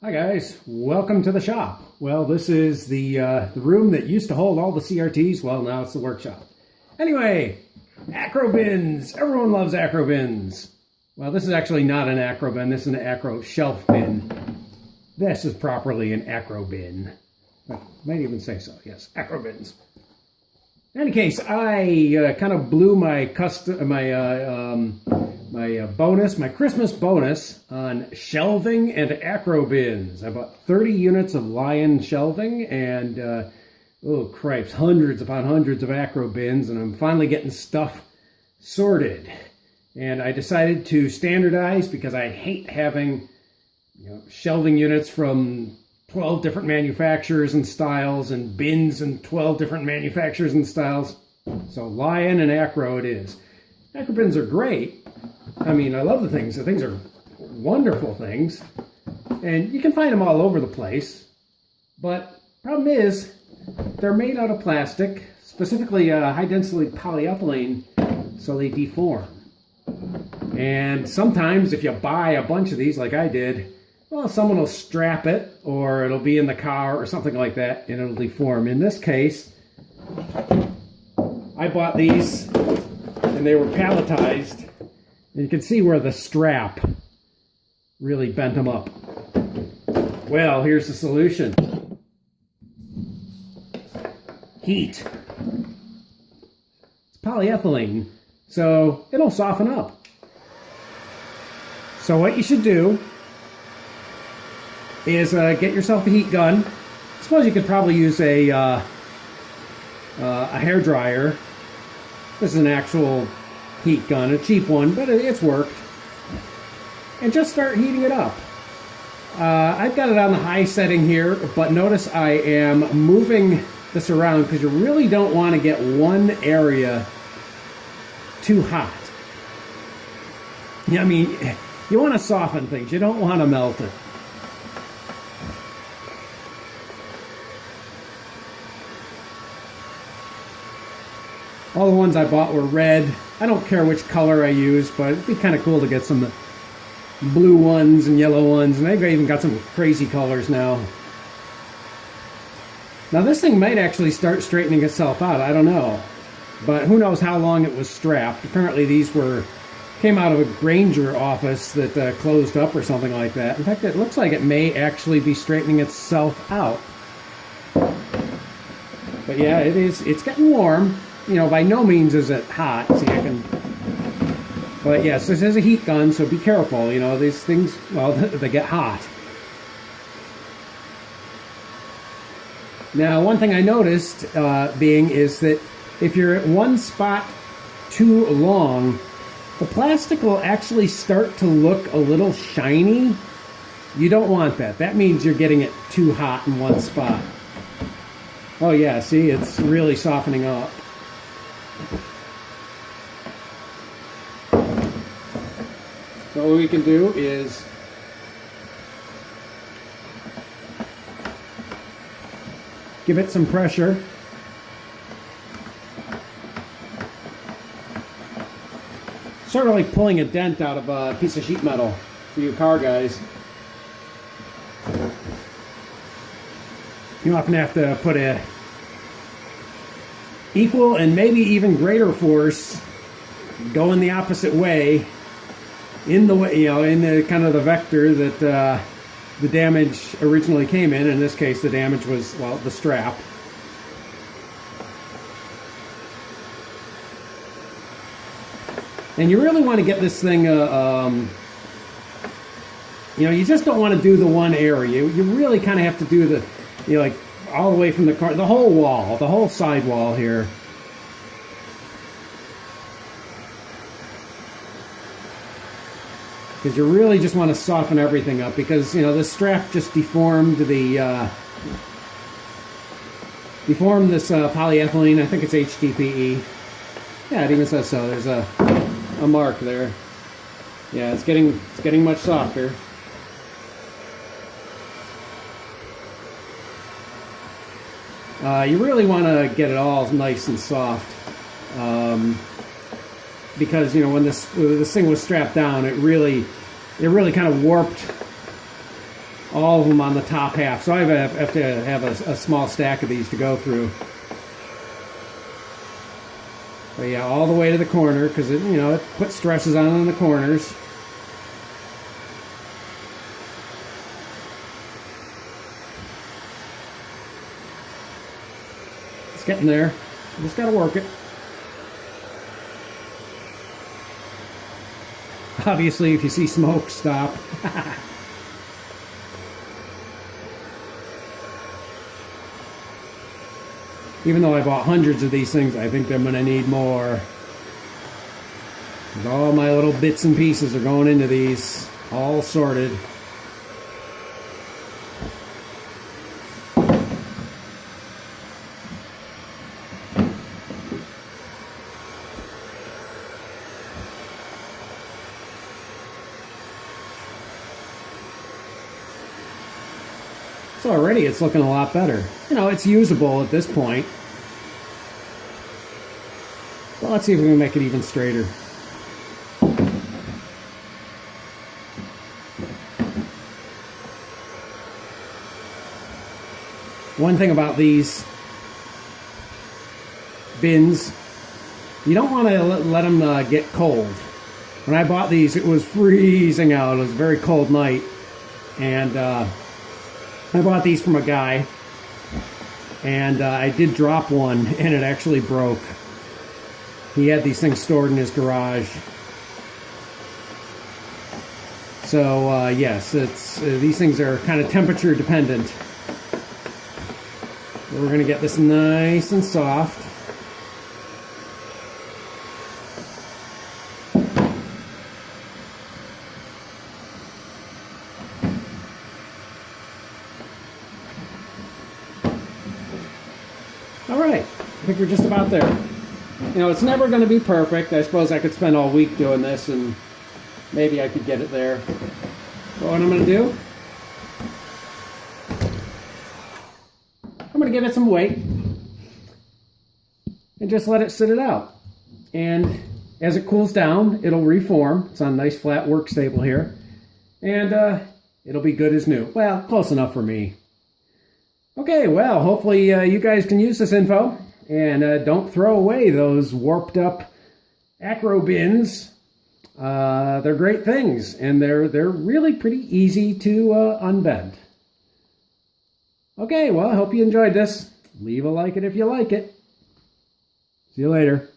Hi guys, welcome to the shop. Well, this is the room that used to hold all the CRTs. Well, now it's the workshop. Anyway, Akrobins. Everyone loves Akrobins. Well, this is actually not an Akrobin. This is an Akro shelf bin. This is properly an Akrobin. I might even say so. Yes, Akrobins. In any case, I kind of blew my my Christmas bonus on shelving and Akrobins. I bought 30 units of Lion shelving and, oh cripes, hundreds upon hundreds of Akrobins, and I'm finally getting stuff sorted. And I decided to standardize because I hate having, shelving units from 12 different manufacturers and styles, and bins and 12 different manufacturers and styles. So Lion and Akro it is. Akrobins are great. I mean, I love the things. The things are wonderful things. And you can find them all over the place. But problem is, they're made out of plastic, specifically high-density polyethylene, so they deform. And sometimes if you buy a bunch of these, like I did, well, someone will strap it, or it'll be in the car or something like that, and it'll deform. In this case, I bought these, and they were palletized. And you can see where the strap really bent them up. Well, here's the solution. Heat. It's polyethylene, so it'll soften up. So what you should do is get yourself a heat gun. I suppose you could probably use a hair dryer. This is an actual heat gun, a cheap one, but it's worked. And just start heating it up. I've got it on the high setting here, but notice I am moving this around because you really don't want to get one area too hot. I mean, you want to soften things. You don't want to melt it. All the ones I bought were red. I don't care which color I use, but it'd be kind of cool to get some blue ones and yellow ones, and they've even got some crazy colors now. Now this thing might actually start straightening itself out, I don't know. But who knows how long it was strapped. Apparently these came out of a Granger office that closed up or something like that. In fact, it looks like it may actually be straightening itself out. But yeah, it's getting warm. By no means is it hot. See, but yes, this is a heat gun, so be careful. These things, well, they get hot. Now, one thing I noticed is that if you're at one spot too long, the plastic will actually start to look a little shiny. You don't want that. That means you're getting it too hot in one spot. Oh yeah, see, it's really softening up. So what we can do is give it some pressure. Sort of like pulling a dent out of a piece of sheet metal for you car guys. You often have to put a equal and maybe even greater force going the opposite way in the way, in the kind of the vector that the damage originally came in. In this case, the damage was, well, the strap. And you really want to get this thing, you just don't want to do the one area. You really kind of have to do the, like all the way from the car, the whole wall, the whole side wall here. Because you really just want to soften everything up, because the strap just deformed deformed this polyethylene. I think it's HDPE. Yeah, it even says so. There's a mark there. Yeah, it's getting much softer. You really want to get it all nice and soft, because when this thing was strapped down, it really kind of warped all of them on the top half. So I have to have a small stack of these to go through. But yeah, all the way to the corner, because it, you know, it puts stresses on in the corners. It's getting there. Just got to work it. Obviously, if you see smoke, stop. Even though I bought hundreds of these things, I think I'm going to need more. All my little bits and pieces are going into these, all sorted. So already it's looking a lot better. You know, it's usable at this point. Well, let's see if we can make it even straighter. One thing about these bins, you don't want to let them get cold. When I bought these, it was freezing out. It was a very cold night. And I bought these from a guy, and I did drop one, and it actually broke. He had these things stored in his garage. So yes, it's these things are kind of temperature dependent. We're going to get this nice and soft. All right, I think we're just about there. You know, it's never going to be perfect. I suppose I could spend all week doing this and maybe I could get it there. But what I'm going to do, I'm going to give it some weight and just let it sit it out. And as it cools down, it'll reform. It's on a nice flat work staple here. And it'll be good as new. Well, close enough for me. Okay, well, hopefully you guys can use this info, and don't throw away those warped up Akrobins. They're great things, and they're really pretty easy to unbend. Okay, well, I hope you enjoyed this. Leave a like it if you like it. See you later.